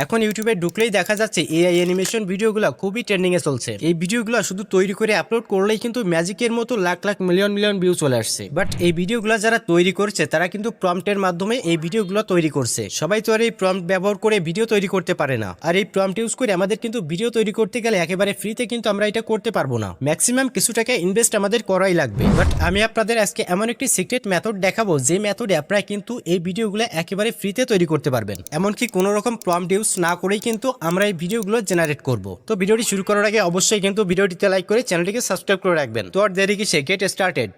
এখন ইউটিউবে ঢুকলেই দেখা যাচ্ছে এআই অ্যানিমেশন ভিডিওগুলো খুবই ট্রেন্ডিং এ চলছে। এই ভিডিওগুলো শুধু তৈরি করে আপলোড করলেই কিন্তু ম্যাজিকের মতো lakh lakh million million view চলে আসছে। বাট এই ভিডিওগুলো যারা তৈরি করছে তারা কিন্তু প্রম্পটের মাধ্যমে এই ভিডিওগুলো তৈরি করছে। সবাই তো আর এই প্রম্পট ব্যবহার করে ভিডিও তৈরি করতে পারে না। আর এই প্রম্পট ইউজ করে আমাদের কিন্তু ভিডিও তৈরি করতে গেলে একেবারে ফ্রিতে কিন্তু আমরা এটা করতে পারবো না। ম্যাক্সিমাম কিছু টাকা ইনভেস্ট আমাদের করাই লাগবে। বাট আমি আপনাদের আজকে এমন একটি সিক্রেট মেথড দেখাবো যে মেথডে আপনারা কিন্তু এই ভিডিওগুলো একেবারে ফ্রিতে তৈরি করতে পারবেন। এমনকি কোনো রকম প্রম্পট ইউজ না করেই কিন্তু আমরা এই ভিডিওগুলো জেনারেট করব। তো ভিডিওটি শুরু করার আগে অবশ্যই কিন্তু ভিডিওটিতে লাইক করে চ্যানেলটিকে সাবস্ক্রাইব করে রাখবেন। তো আর দেরি কিসে, get started.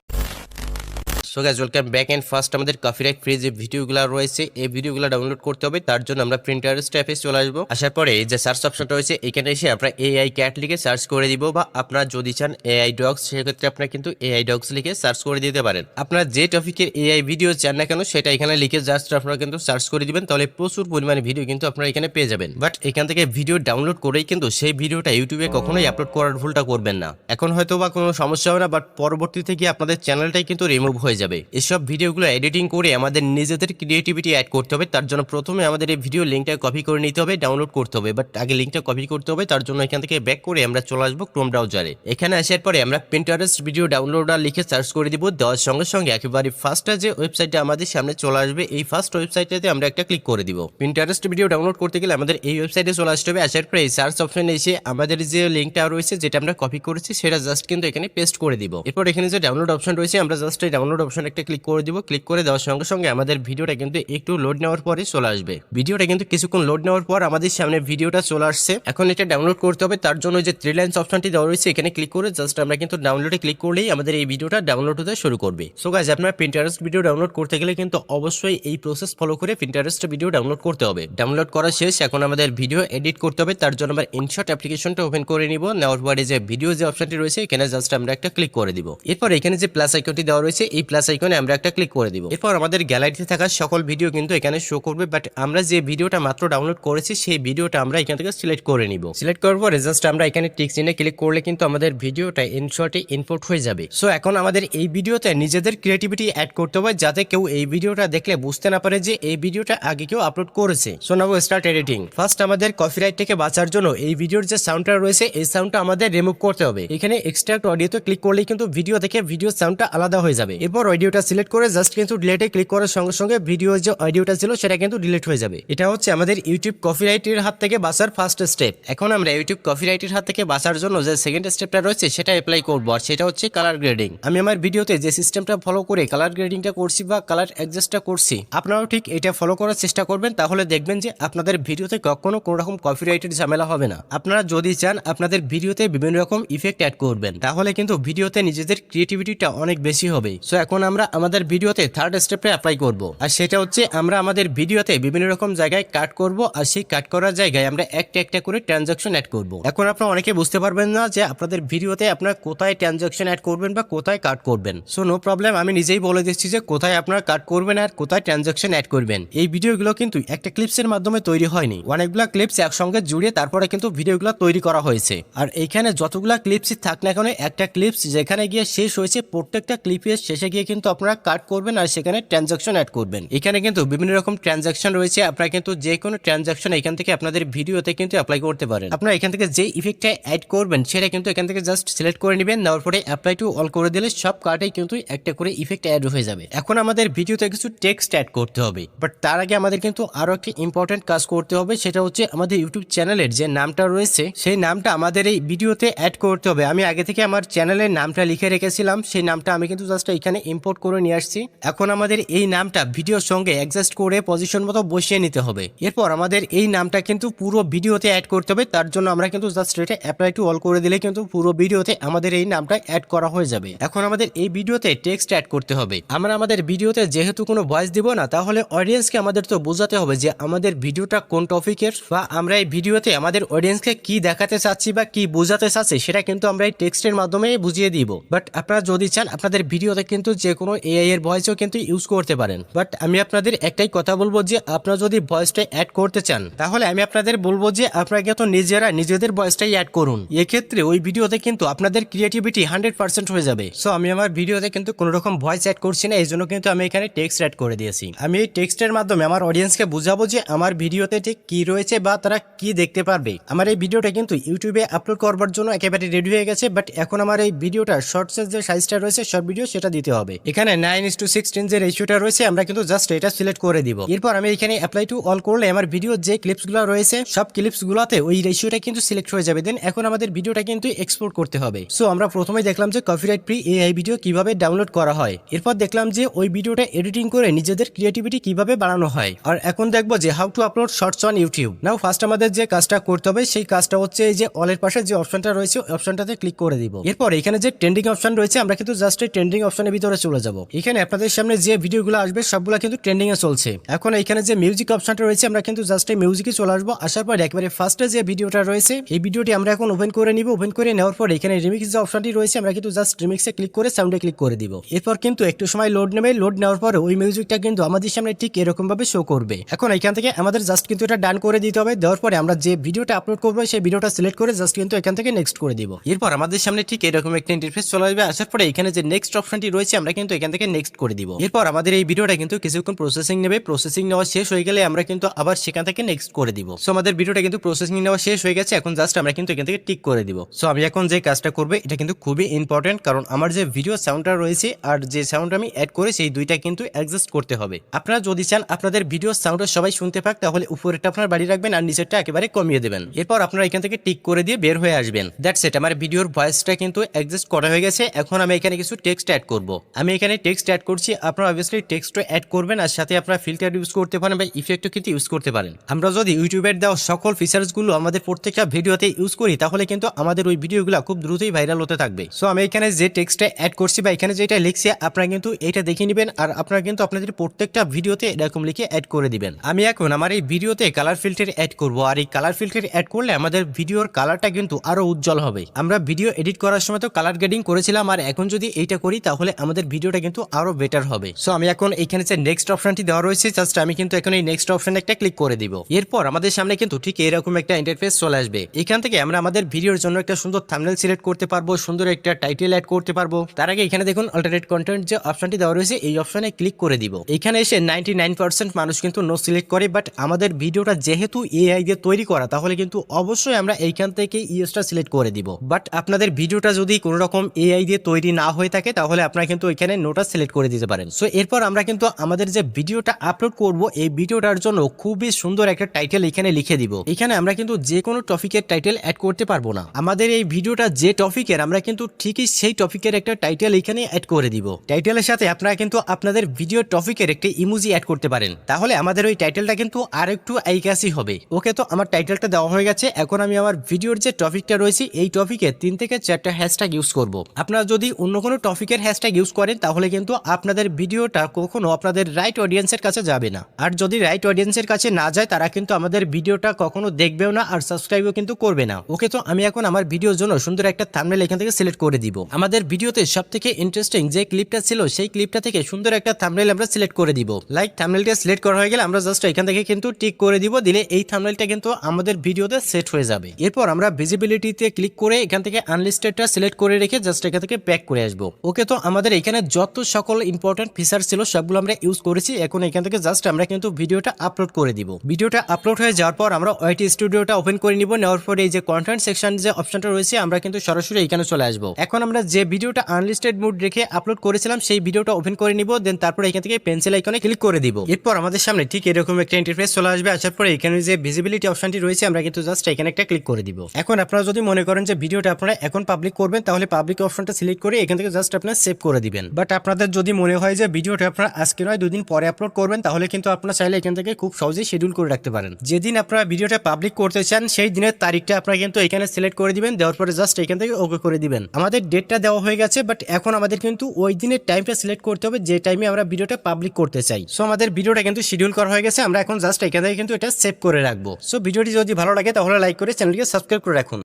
So guys, welcome back. And first আমাদের কপিরাইট ফ্রি যে ভিডিওগুলো রয়েছে এই ভিডিওগুলো ডাউনলোড করতে হবে। তার জন্য আমরা প্রিন্টারেস্ট অ্যাপে চলে আসবো। আসার পরে এই যে সার্চ অপশনটা রয়েছে এখানে এসে আমরা এআই ক্যাট লিখে সার্চ করে দিব, বা আপনারা যদি চান এআই ডগস সেক্ষেত্রে আপনারা কিন্তু এআই ডগস লিখে সার্চ করে দিতে পারেন। আপনারা যে টপিকের এআই ভিডিও চান না কেন সেটা এখানে লিখে জাস্ট আপনারা কিন্তু সার্চ করে দিবেন, তাহলে প্রচুর পরিমাণে ভিডিও কিন্তু আপনারা এখানে পেয়ে যাবেন। বাট এখান থেকে ভিডিও ডাউনলোড করেই কিন্তু সেই ভিডিওটা ইউটিউবে কখনোই আপলোড করার ভুলটা করবেন না। এখন হয়তো বা কোনো সমস্যা হবে না, বাট পরবর্তীতে গিয়ে আপনাদের চ্যানেলটাই কিন্তু রিমুভ হয়ে যাবে। এসব ভিডিওগুলো এডিটিং করে আমাদের নিজেদের ক্রিয়েটিভিটি অ্যাড করতে হবে। তার জন্য প্রথমে আমাদের এই ভিডিও লিঙ্কটা কপি করে নিতে হবে, ডাউনলোড করতে হবে। বাট আগে লিঙ্কটা কপি করতে হবে। তার জন্য এখান থেকে ব্যাক করে আমরা চলে আসবো ক্রোম ব্রাউজারে। এখানে আসার পরে আমরা পিন্টারেস্ট ভিডিও ডাউনলোডার লিখে সার্চ করে দিব। দেওয়ার সঙ্গে সঙ্গে একেবারে ফার্স্টে যে ওয়েবসাইটটা আমাদের সামনে চলে আসবে, এই ফার্স্ট ওয়েবসাইটটাতে আমরা একটা ক্লিক করে দিব। পিন্টারেস্ট ভিডিও ডাউনলোড করতে গেলে আমাদের এই ওয়েবসাইটে চলে আসতে হবে। আসার পরে এই সার্চ অপশনে এসে আমাদের যে লিঙ্কটা রয়েছে যেটা আমরা কপি করেছি সেটা জাস্ট কিন্তু এখানে পেস্ট করে দিব। এরপর এখানে যে ডাউনলোড অপশন রয়েছে আমরা জাস্ট এই ডাউনলোড অপশন একটা ক্লিক করে দিব। ক্লিক করে দেওয়ার সঙ্গে সঙ্গে আমাদের ভিডিওটা কিন্তু একটু লোড নেওয়ার পরে চলে আসবে। ভিডিওটা কিন্তু কিছুক্ষণ লোড নেওয়ার পর আমাদের সামনে ভিডিওটা চলে আসছে। এখন এটা ডাউনলোড করতে হবে। তার জন্য যে থ্রি লাইনস অপশনটি দেওয়া রয়েছে এখানে ক্লিক করে জাস্ট আমরা কিন্তু ডাউনলোডে ক্লিক করলেই আমাদের এই ভিডিওটা ডাউনলোড হতে শুরু করবে। সো গাইস, আপনারা পিন্টারেস্ট ভিডিও ডাউনলোড করতে গেলে কিন্তু অবশ্যই এই প্রসেস ফলো করে পিন্টারেস্ট ভিডিও ডাউনলোড করতে হবে। ডাউনলোড করা শেষ, এখন আমাদের ভিডিও এডিট করতে হবে। তার জন্য আমরা ইনশট অ্যাপ্লিকেশনটা ওপেন করে নিব। নেওয়ার পরে যে ভিডিও যে অপশনটি রয়েছে এখানে জাস্ট আমরা একটা ক্লিক করে দিব। এরপর এখানে যে প্লাস আইকনটি দেওয়া রয়েছে এই প্লাস আইকনে আমরা একটা ক্লিক করে দিব। এরপর আমাদের গ্যালারিতে থাকা সকল ভিডিও কিন্তু এখানে শো করবে। বাট আমরা যে ভিডিওটা মাত্র ডাউনলোড করেছি সেই ভিডিওটা আমরা এখান থেকে সিলেক্ট করে নিব। সিলেক্ট করার পরে জাস্ট আমরা এখানে টিক চিহ্নে ক্লিক করলে কিন্তু আমাদের ভিডিওটা ইনশটে ইম্পোর্ট হয়ে যাবে। সো এখন আমাদের এই ভিডিওতে নিজেদের ক্রিয়েটিভিটি অ্যাড করতে হবে যাতে কেউ এই ভিডিওটা দেখলে বুঝতে না পারে যে এই ভিডিওটা আগে কেউ আপলোড করেছে। So now start editing. First আমাদের কপিরাইট থেকে বাঁচার জন্য এই ভিডিওর যে সাউন্ডটা রয়েছে এই সাউন্ডটা আমাদের রিমুভ করতে হবে। এখানে এক্সট্রাক্ট অডিওতে ক্লিক করলেই কিন্তু ভিডিও থেকে ভিডিও সাউন্ডটা আলাদা হয়ে যাবে। এরপর অডিওটা সিলেক্ট করে জাস্ট কিন্তু ডিলিটে ক্লিক করার সঙ্গে সঙ্গে ভিডিও যে অডিওটা ছিল সেটা কিন্তু ডিলিট হয়ে যাবে। এটা হচ্ছে আমাদের ইউটিউব কপিরাইটের হাত থেকে বাঁচার ফার্স্ট স্টেপ। এখন আমরা ইউটিউব কপিরাইটের হাত থেকে বাঁচার জন্য যে সেকেন্ড স্টেপটা রয়েছে সেটা অ্যাপ্লাই করব, আর সেটা হচ্ছে কালার গ্রেডিং। আমি আমার ভিডিওতে যে সিস্টেমটা ফলো করে কালার গ্রেডিংটা করছি বা কালার অ্যাডজাস্টটা করছি আপনারাও ঠিক এটা ফলো করার চেষ্টা করবেন, তাহলে দেখবেন যে আপনাদের ভিডিওতে কখনো কোনো রকম কপিরাইটের ঝামেলা হবে না। আপনারা যদি চান আপনাদের ভিডিওতে বিভিন্ন রকম ইফেক্ট অ্যাড করবেন তাহলে কিন্তু ভিডিওতে নিজেদের ক্রিয়েটিভিটিটা অনেক বেশি হবে। সো এখন আমরা আমাদের ভিডিওতে থার্ড স্টেপে অ্যাপ্লাই করব, আর সেটা হচ্ছে আমরা আমাদের ভিডিওতে বিভিন্ন রকম জায়গায় কাট করব, আর সেই কাট করার জায়গায় আমরা একটা একটা করে ট্রানজাকশন অ্যাড করব। এখন আপনারা অনেকে বুঝতে পারবেন না যে আপনাদের ভিডিওতে আপনারা কোথায় ট্রানজাকশন অ্যাড করবেন বা কোথায় কাট করবেন। সো নো প্রবলেম, আমি নিজেই বলে দিচ্ছি যে কোথায় আপনারা কাট করবেন আর কোথায় ট্রানজাকশন অ্যাড করবেন। এই ভিডিওগুলো কিন্তু একটা ক্লিপসের মাধ্যমে তৈরি হয়নি, অনেকগুলো ক্লিপস একসঙ্গে জুড়ে তারপরে কিন্তু ভিডিওগুলো তৈরি করা হয়েছে। আর এইখানে যতগুলো ক্লিপসই থাক না কেন একটা ক্লিপস যেখানে গিয়ে শেষ হয়েছে প্রত্যেকটা ক্লিপের শেষে গিয়ে কিন্তু আপনারা কাট করবেন আর সেখানে ট্রানজাকশন অ্যাড করবেন। এখানে কিন্তু বিভিন্ন রকম ট্রানজাকশন রয়েছে, আপনারা কিন্তু যে কোনো ট্রানজাকশন এখান থেকে আপনাদের ভিডিওতে কিন্তু অ্যাপ্লাই করতে পারেন। আপনারা এখান থেকে যে ইফেক্টটা অ্যাড করবেন সেটা কিন্তু এখান থেকে জাস্ট সিলেক্ট করে নেবেন। নেওয়ার পরে অ্যাপ্লাই টু অল করে দিলে সব কার্ডেই কিন্তু একটা করে ইফেক্ট অ্যাড হয়ে যাবে। এখন আমাদের ভিডিওতে কিছু টেক্সট অ্যাড করতে হবে, বাট তার আগে আমাদের কিন্তু আরো একটি ইম্পর্টেন্ট কাজ করতে হবে, সেটা হচ্ছে আমাদের ইউটিউব চ্যানেলের যে নামটা রয়েছে সেই নামটা আমাদের এই ভিডিওতে অ্যাড করতে হবে। আমি আগে থেকে আমার চ্যানেলের নামটা লিখে রেখেছিলাম, সেই নামটা আমি কিন্তু জাস্ট এখানে ইম্পোর্ট করে নিয়ে আসছি। এখন আমাদের এই নামটা ভিডিওর সঙ্গে অ্যাডজাস্ট করে পজিশন মতো বসিয়ে নিতে হবে। এরপর আমাদের এই নামটা কিন্তু পুরো ভিডিওতে অ্যাড করতে হবে। তার জন্য আমরা কিন্তু জাস্ট এটা অ্যাপ্লাই টু অল করে দিলে কিন্তু পুরো ভিডিওতে আমাদের এই নামটা অ্যাড করা হয়ে যাবে। এখন আমাদের এই ভিডিওতে টেক্সট অ্যাড করতে হবে। আমরা আমাদের ভিডিওতে যেহেতু কোনো ভয়েস দিব না, তাহলে অডিয়েন্সকে আমাদের তো বোঝাতে হবে যে আমাদের ভিডিওটা কোন টপিকের, বা আমরা এই ভিডিওতে আমাদের অডিয়েন্সকে কি দেখাতে চাচ্ছি বা কি বোঝাতে চাচ্ছি সেটা কিন্তু আমরা এই টেক্সটের মাধ্যমে বুঝিয়ে দিব। বাট আপনারা যদি চান আপনাদের ভিডিওতে কিন্তু যে যে কোনো এআই এর ভয়েসও কিন্তু ইউজ করতে পারেন। বাট আমি আপনাদের একটাই কথা বলবো যে আপনারা যদি ভয়েসটা অ্যাড করতে চান তাহলে আমি আপনাদের বলবো যে আপনারা কিন্তু নিজেরা নিজেদের ভয়েসটাই অ্যাড করুন। এক্ষেত্রে ওই ভিডিওতে কিন্তু আপনাদের ক্রিয়েটিভিটি 100% হয়ে যাবে। সো আমি আমার ভিডিওতে কিন্তু কোনো রকম ভয়েস অ্যাড করছি না, এই জন্য কিন্তু আমি এখানে টেক্সট অ্যাড করে দিয়েছি। আমি এই টেক্সটের মাধ্যমে আমার অডিয়েন্সকে বুঝাবো যে আমার ভিডিওতে ঠিক কি রয়েছে বা তারা কি দেখতে পারবে। আমার এই ভিডিওটা কিন্তু ইউটিউবে আপলোড করবার জন্য একেবারে রেডি হয়ে গেছে, বাট এখন আমার এই ভিডিওটা শর্টসের যে সাইজটা রয়েছে শর্ট ভিডিও সেটা দিতে হবে। এখানে 9:16 যে রেশিওটা রয়েছে আমরা কিন্তু জাস্ট এটা সিলেক্ট করে দিব। এরপর আমি এখানে অ্যাপ্লাই টু অল করলে আমার ভিডিও যে ক্লিপসগুলো রয়েছে সব ক্লিপসগুলোতে ওই রেশিওটা কিন্তু সিলেক্ট হয়ে যাবে। দেন এখন আমাদের ভিডিওটা কিন্তু এক্সপোর্ট করতে হবে। সো আমরা প্রথমে দেখলাম যে কপিরাইট ফ্রি এআই ভিডিও কিভাবে ডাউনলোড করা হয়। এরপর দেখলাম যে ওই ভিডিওটা এডিটিং করে নিজেদের ক্রিয়েটিভিটি কিভাবে বাড়ানো হয়। আর এখন দেখবো যে how to upload shorts on YouTube. Now first আমাদের যে কাজটা করতে হবে সেই কাজটা হচ্ছে এই যে অলের পাশে যে অপশনটা রয়েছে ওই অপশনটাতে ক্লিক করে দিব। এরপর এখানে যে ট্রেন্ডিং অপশন রয়েছে আমরা কিন্তু জাস্ট এই ট্রেন্ডিং অপশনের ভিতরে চলে যাব। এখানে আপনাদের সামনে যে ভিডিওগুলো আসবে সবগুলো কিন্তু ট্রেন্ডিং এ চলছে। এখন এখানে যে মিউজিক অপশনটা রয়েছে আমরা কিন্তু জাস্ট এই মিউজিকে চলে আসবো। আসার পর একেবারে ফার্স্টে যে ভিডিওটা রয়েছে এই ভিডিওটি আমরা এখন ওপেন করে নিব। ওপেন করে নেওয়ার পর এখানে রিমিক্স যে অপশনটি রয়েছে আমরা কিন্তু জাস্ট রিমিক্সে ক্লিক করে সাউন্ডে ক্লিক করে দিব। এরপর কিন্তু একটু সময় লোড নেবে। লোড নেওয়ার পর ওই মিউজিকটা কিন্তু আমাদের সামনে ঠিক এরকম ভাবে শো করবে। এখন এখান থেকে আমাদের জাস্ট কিন্তু এটা ডান করে দিতে হবে। দেওয়ার পরে আমরা যে ভিডিওটা আপলোড করবো সেই ভিডিওটা সিলেক্ট করে জাস্ট কিন্তু এখান থেকে নেক্সট করে দিব। এরপর আমাদের সামনে ঠিক এরকম একটা ইন্টারফেস চলে আসবে। আসার পরে এখানে যে নেক্সট অপশনটি রয়েছে আমরা কিন্তু এখান থেকে নেক্সট করে দিব। এরপর আমাদের এই ভিডিওটা কিন্তু কিছুক্ষণ প্রসেসিং নেবে। প্রসেসিং নেওয়া শেষ হয়ে গেলে আমরা কিন্তু আবার সেখান থেকে নেক্সট করে দিব। সো আমাদের ভিডিওটা কিন্তু প্রসেসিং নেওয়া শেষ হয়ে গেছে। এখন জাস্ট আমরা কিন্তু এখান থেকে টিক করে দিব। সো আমি এখন যে কাজটা করব এটা কিন্তু খুবই ইম্পর্টেন্ট, কারণ আমার যে ভিডিও সাউন্ডটা রয়েছে আর যে সাউন্ড আমি অ্যাড করে সেই দুইটা কিন্তু অ্যাডজাস্ট করতে হবে। আপনারা যদি চান আপনাদের ভিডিও সাউন্ডটা সবাই শুনতে পাক তাহলে উপরেরটা আপনার বাড়িয়ে রাখবেন আর নিচেরটা একেবারে কমিয়ে দেবেন। এরপর আপনারা এখান থেকে টিক করে দিয়ে বের হয়ে আসবেন। দ্যাটস ইট, আমার ভিডিওর ভয়েসটা কিন্তু অ্যাডজাস্ট করা হয়ে গেছে। এখন আমি এখানে কিছু টেক্সট অ্যাড করব। আমি এখানে টেক্সট অ্যাড করছি, আপনারা অবভিয়াসলি টেক্সটও অ্যাড করবেন আর সাথে আপনারা ফিল্টার ইউজ করতে পারেন বা ইফেক্টও কিন্তু ইউজ করতে পারেন। আমরা যদি ইউটিউবের দেওয়া সকল ফিচার্সগুলো আমাদের প্রত্যেকটা ভিডিওতে ইউজ করি তাহলে কিন্তু আমাদের ওই ভিডিওগুলো খুব দ্রুতই ভাইরাল হতে থাকবে। সো আমি এখানে যে টেক্সটটা অ্যাড করছি বা এখানে যেটা লিখছি আপনারা কিন্তু এটা দেখে নেবেন আর আপনারা কিন্তু আপনাদের প্রত্যেকটা ভিডিওতে এরকম লিখে অ্যাড করে দিবেন। আমি এখন আমার এই ভিডিওতে কালার ফিল্টার অ্যাড করব আর এই কালার ফিল্টার অ্যাড করলে আমাদের ভিডিওর কালারটা কিন্তু আরো উজ্জ্বল হবে। আমরা ভিডিও এডিট করার সময় তো কালার গ্রেডিং করেছিলাম আর এখন যদি এইটা করি তাহলে আমাদের ভিডিওটা কিন্তু আরো বেটার হবে। সো আমি এখন এখানে যে নেক্সট অপশনটি দেওয়া রয়েছে জাস্ট আমি কিন্তু এখন এই নেক্সট অপশনে একটা ক্লিক করে দিব। এরপর আমাদের সামনে কিন্তু ঠিক এরকম একটা ইন্টারফেস চলে আসবে। এখান থেকে আমরা আমাদের ভিডিওর জন্য একটা সুন্দর থাম্বনেল সিলেক্ট করতে পারবো, সুন্দর একটা টাইটেল অ্যাড করতে পারবো। তার আগে এখানে দেখুন অল্টারনেট কন্টেন্ট যে অপশনটি দেওয়া রয়েছে এই অপশনে ক্লিক করে দিব। এখানে এসে 99% মানুষ কিন্তু নো সিলেক্ট করে, বাট আমাদের ভিডিওটা যেহেতু এআই দিয়ে তৈরি করা তাহলে কিন্তু অবশ্যই আমরা এইখান থেকে ইয়েসটা সিলেক্ট করে দিব। বাট আপনাদের ভিডিওটা যদি কোনো রকম এআই দিয়ে তৈরি না হয়ে থাকে তাহলে আপনারা কিন্তু এখানে নোটা সিলেক্ট করে দিতে পারেন। সো এরপর আমরা কিন্তু আমাদের যে ভিডিওটা আপলোড করব এই ভিডিওটার জন্য খুবই সুন্দর একটা টাইটেল এখানে লিখে দিব। এখানে আমরা কিন্তু যে কোনো টপিকের টাইটেল অ্যাড করতে পারবো না। আমাদের এই ভিডিওটা যে টপিকের আমরা কিন্তু ঠিকই সেই টপিকের একটা টাইটেল এখানে অ্যাড করে দিব। টাইটেলের সাথে আপনারা কিন্তু আপনাদের ভিডিও টপিকের একটা ইমোজি অ্যাড করতে পারেন, তাহলে আমাদের ওই টাইটেলটা কিন্তু আরেকটু আইকাসি হবে। ওকে, তো আমার টাইটেলটা দেওয়া হয়ে গেছে। এখন আমি আমার ভিডিওর যে টপিকটা রয়েছে এই টপিকে 3 থেকে 4টা হ্যাশট্যাগ ইউজ করব। আপনারা যদি অন্য কোনো টপিকের হ্যাশট্যাগ ইউজ করেন তাহলে কিন্তু আপনাদের ভিডিওটা কখনো আপনাদের রাইট অডিয়েন্সের কাছে যাবে না। আর যদি রাইট অডিয়েন্সের কাছে না যায় তারা কিন্তু আমাদের ভিডিওটা কখনো দেখবেও না আর সাবস্ক্রাইবও কিন্তু করবে না। ওকে, তো আমি এখন আমার ভিডিওর জন্য সুন্দর একটা থাম্বনেল এখান থেকে সিলেক্ট করে দিব। আমাদের ভিডিওতে সবথেকে ইন্টারেস্টিং যে ক্লিপটা ছিল সেই ক্লিপটা থেকে সুন্দর একটা থাম্বনেল আমরা সিলেক্ট করে দিব। লাইক থাম্বনেলটা সিলেক্ট করা হয়ে গেলে আমরা জাস্ট এখান থেকে কিন্তু টিক করে দিব। দিলে এই থাম্বনেলটা কিন্তু আমাদের ভিডিওতে সেট হয়ে যাবে। এরপর আমরা ভিজিবিলিটিতে ক্লিক করে এখান থেকে আনলিস্টেডটা সিলেক্ট করে রেখে জাস্ট এখান থেকে ব্যাক করে আসবো। ওকে, তো আমাদের এখানে যত সকল ইম্পর্টেন্ট ফিচার ছিল সবগুলো আমরা ইউজ করেছি। এখন এখান থেকে জাস্ট আমরা কিন্তু ভিডিওটা আপলোড করে দিব। ভিডিওটা আপলোড হয়ে যাওয়ার পর আমরা ওয়াইটি স্টুডিওটা ওপেন করে নিব। নেওয়ার পর এই যে কন্টেন্ট সেকশন যে অপশনটা রয়েছে আমরা কিন্তু সরাসরি এখানে চলে আসবো। এখন আমরা যে ভিডিওটা আনলিস্টেড মোড রেখে আপলোড করেছিলাম সেই ভিডিওটা ওপেন করে নিব। দেন তারপর এখান থেকে পেন্সিল আইকনে ক্লিক করে দিব। এরপর আমাদের সামনে ঠিক এরকম একটা ইন্টারফেস চলে আসবে। আসার পর এখানে যে ভিজিবিলিটি অপশনটি রয়েছে আমরা কিন্তু জাস্ট এখানে একটা ক্লিক করে দিব। এখন আপনারা যদি মনে করেন যে ভিডিওটা আপনারা এখন পাবলিক করবেন তাহলে পাবলিক অপশনটা সিলেক্ট করে এখান থেকে জাস্ট আপনারা সেভ করে দিবেন। বাট আপনাদের যদি মনে হয় যে ভিডিওটা আপনারা আজকে নয় 2 দিন পরে আপলোড করবেন তাহলে কিন্তু আপনারা চাইলে এখান থেকে খুব সহজেই শিডিউল করে রাখতে পারেন। যেদিন আপনারা ভিডিওটা পাবলিক করতে চান সেই দিনের তারিখটা আপনারা কিন্তু এখানে সিলেক্ট করে দিবেন। দেওয়ার পরে জাস্ট এখান থেকে ওকে করে দিবেন। আমাদের ডেটটা দেওয়া হয়ে গেছে, বাট এখন আমাদের কিন্তু ওই দিনের টাইমটা সিলেক্ট করতে হবে যে টাইমে আমরা ভিডিওটা পাবলিক করতে চাই। সো আমাদের ভিডিওটা কিন্তু শিডিউল করা হয়ে গেছে। আমরা এখন জাস্ট এখান থেকে কিন্তু এটা সেভ করে রাখবো। সো ভিডিওটি যদি ভালো লাগে তাহলে লাইক করে চ্যানেলটিকে সাবস্ক্রাইব করে রাখুন।